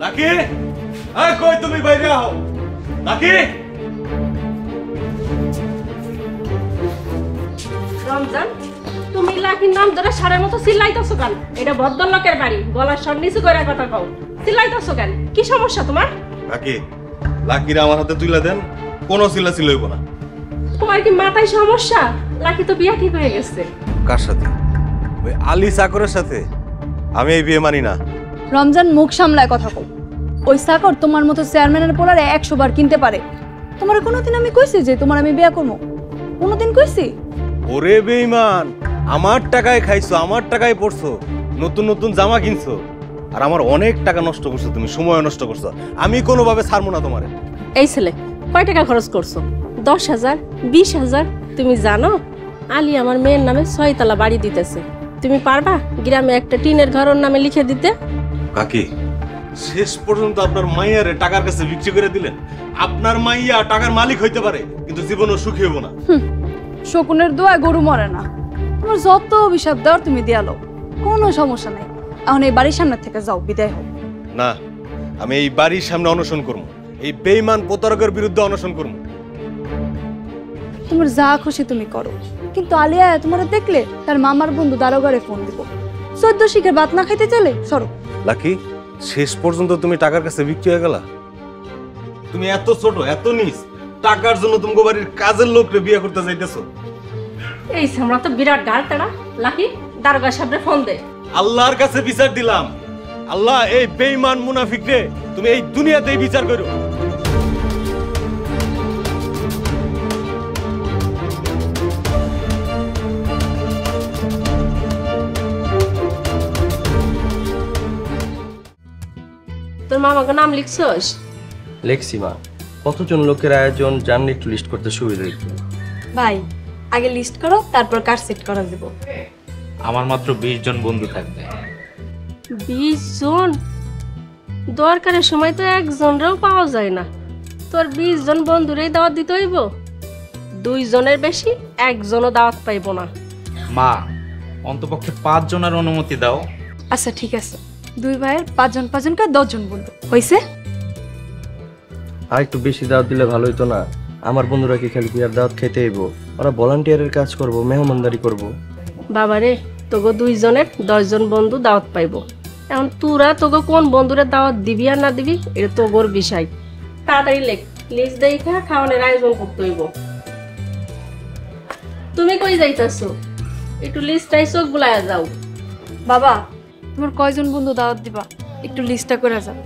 Lucky, এই কই তুমি বাইরে আও। লাকি, রমজান, তুমি লাকির নাম ধরে সারের মতো চিল্লাইতেছো কেন? এটা ভদ্রলোকের বাড়ি, গলার স্বর নিচু করে কথা কও। চিল্লাইতেছো কেন? কি সমস্যা তোমার? লাকি, লাকিরা আমার হাতে তুইলা দেন, কোনো চিল্লাচিল্লি হইব না। তোমার কি মাথায় সমস্যা? লাকি তো বিয়া ঠিক হয়ে গেছে। কার সাথে? ওই আলী চাকরের সাথে। আমি এই বিয়ে মানি না। রমজান, মুখ সামলায় কথা কও। ওই চাকর তোমার মতো চেয়ারম্যানের পোলারে 100 বার কিনতে পারে। তোমার কোনোদিন আমি কইছি যে তোমার আমি বিয়া করবো? কোনোদিন কইছি? ওরে বেঈমান, আমার টাকায় খাইছো, আমার টাকায় পড়ছো, নতুন নতুন জামা কিনছো, আর আমার অনেক টাকা নষ্ট করছো, তুমি সময় নষ্ট করছো। আমি কোনোভাবে ছাড়বো না তোমারে। এই ছেলে কয় টাকা খরচ করছো? 10,000, 20,000? তুমি জানো আলী আমার মেয়ের নামে 6 তলা বাড়ি দিতেছে। তুমি পারবা গ্রামে একটা টিনের ঘরের নামে লিখে দিতে? কাকি, শেষ পর্যন্ত আপনার মাইয়ারে টাকার কাছে বিক্রি করে দিলেন। আপনার মাইয়া টাকার মালিক হইতে পারে, কিন্তু জীবনও সুখী হইব না। শকুনের দোয়ায় গরু মরে না। তোমার যত অভিশাপ দেওয়ার তুমি দিয়ালো, কোনো সমস্যা নাই। এখন এই বাড়ির সামনে থেকে যাও, বিদায় হোক। না, আমি এই বাড়ির সামনে অনশন করবো, এই বেঈমান প্রতারকের বিরুদ্ধে অনশন করবো। তোমার যা খুশি তুমি করো, কিন্তু আলিয়া তোমার দেখলে তার মামার বন্ধু দারোগারে ফোন দিব। 14 শিখের ভাত না খাইতে চলে সরো। লাকি, শেষ পর্যন্ত তুমি টাকার কাছে বিক্রি হয়ে গেলা। তুমি এত ছোট, এত নিচ, টাকার জন্য তুমি বাড়ির কাজের লোকরে বিয়ে করতে যাইতেছো। এই আমরা তো বিরাট গাল তারা। লাকি, দারোগা সাহেবরে ফোন দে। আল্লাহর কাছে বিচার দিলাম। আল্লাহ, এই বেঈমান মুনাফিকরে তুমি এই দুনিয়াতেই বিচার করো। তোর মামাকে নাম লিখছস? লেখছি মা। কতজন লোকের আয়োজন জানলে একটু লিস্ট করতে সুবিধা হইতো। ভাই, আগে লিস্ট করো, তারপর কার্ড সেট করা দিব। আমার মাত্র 20 জন বন্ধু থাকবে। 20 জন? দরকারের সময় তো একজনরাও পাওয়া যায় না। তোর 20 জন বন্ধুরেই দাওয়াত দিতে হইব? 2 জনের বেশি একজনও দাওয়াত পাইব না। মা, অন্তপক্ষে 5 জনের অনুমতি দাও। আচ্ছা ঠিক আছে, 2 ভাইয়ের 5 জন 5 জনকে 10 জন বলবো, হইছে? আর একটু বেশি দাওয়াত দিলে ভালো হইতো না? আমার বন্ধুরা কি খালি বিয়ার দাওয়াত খেতে আইব? ওরা ভলান্টিয়ারের কাজ করব, মেহমানদারি করব। বাবারে, তোগো 2 জনের 10 জন বন্ধু দাওয়াত পাইব। এখন তোরা তোগো কোন বন্ধুরে দাওয়াত দিবি আর না দিবি এটা তোগোর বিষয়। তাড়াতাড়ি লেখ, লিস্ট দেখা খাওয়ানোর আয়োজন করতে হইব। তুমি কই যাইতাছো? একটু লিস্টটাই চোখ বুলাইয়া যাও। বাবা, তোমার কয়জন বন্ধু দাওয়াত দিবা একটু লিস্টটা করে যাও।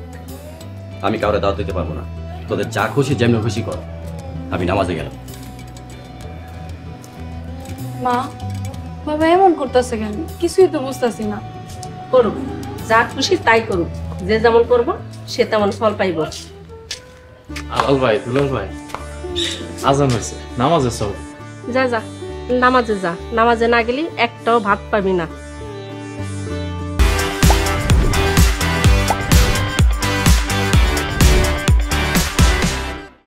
আমি কাউরে দাওয়াত দিতে পারবো না। তোদের যা খুশি যেমন খুশি কর। আমি নামাজে গেলাম। মা, বাবা এমন করতেছে কেন? কিছুই তো বুঝতেছি না। করুক, যা খুশি তাই করুক। যে যেমন করবো সে তেমন ফল পাইব। আলাল ভাই, দুলাল ভাই, আজান হয়েছে, নামাজে চল। যা যা, নামাজে যা। নামাজে না গেলি একটাও ভাত পাবি না।